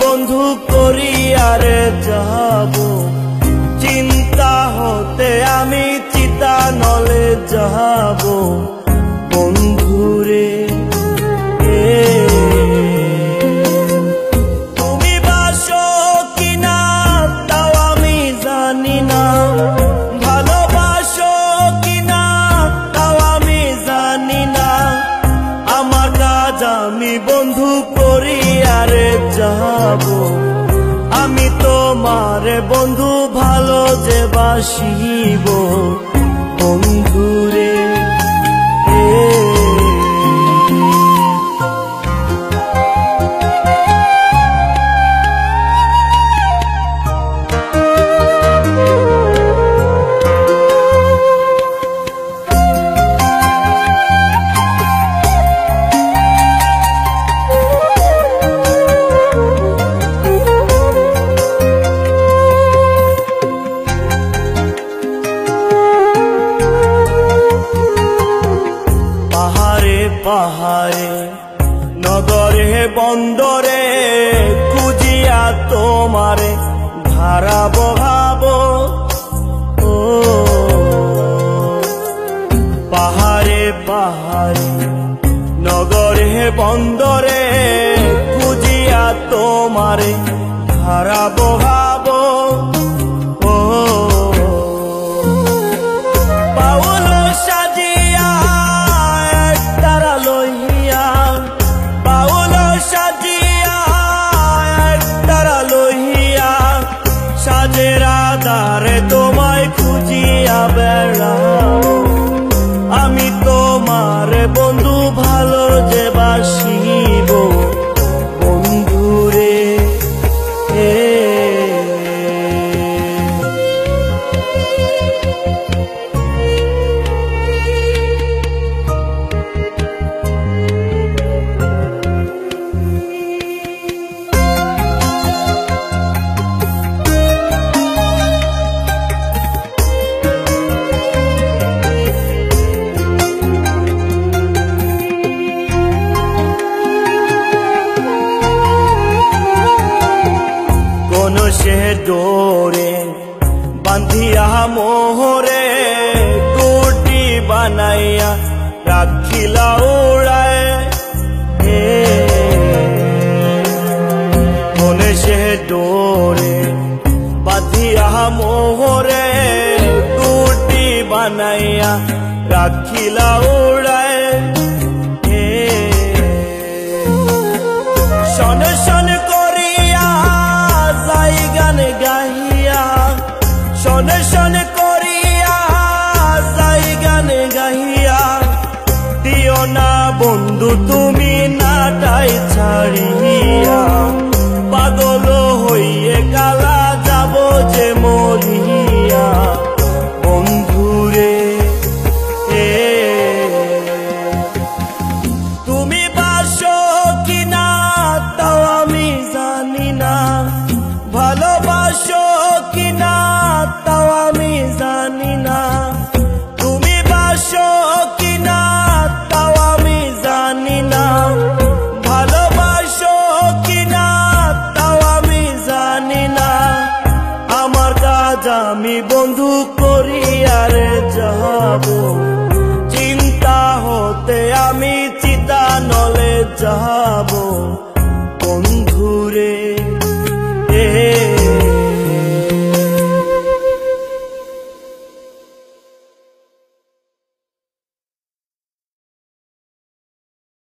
বন্ধু করি আর যাব, চিন্তা হতে আমি চিতা নলে যাব বন্ধুরে। তুমি বাসো কিনা তাও আমি জানি না, ভালোবাসো কিনা তাও আমি জানি না, আমার কাজ আমি বন্ধু করি আর যাব। আমি তোমার বন্ধু ভালো যে বাসিব বন্ধুরে। পাহাড়ে নগরে বন্দরে খুঁজিয়া তোমারে ধারা বহাবো। ও পাহাড়ে পাহাড়ে নগরে বন্দরে খুঁজিয়া তোমারে ধারা বহাবো। ও পাউলো সাজিয়া তারা লইয়া, পাউলো সাজিয়া তারা লইয়া, সাজের আধারে তোমায় খুঁজিয়া বেড়াও। আমি তোমার বন্ধু ভালো যে বাসিব বন্ধুরে। সে ডোরে বান্ধিয়া মোহরে টুটি বানাইয়া রাখিলা উড়ায়। মনে সে ডোরে বাঁধিয়া মোহরে টুটি বানাইয়া রাখিলা উড়ায়। শন শন করিয়া যাই গান গাহিয়া, শন শন করিয়া যাই গান গাহিয়া, দিও না বন্ধু তুমি নাটাই ছাড়িয়া, পাগল হইয়ে কালা যাব যে মরিয়া বন্ধুরে। তুমি বাসো কিনা তাও আমি জানি না, ভালোবাসো কিনা তাও আমি জানি না, তুমি বাসো কিনা তাও আমি জানি না, ভালোবাসো কিনা তাও আমি জানি না, আমার কাজ আমি বন্ধু করি আর যাব, চিন্তা হতে আমি চিতা নলে যাব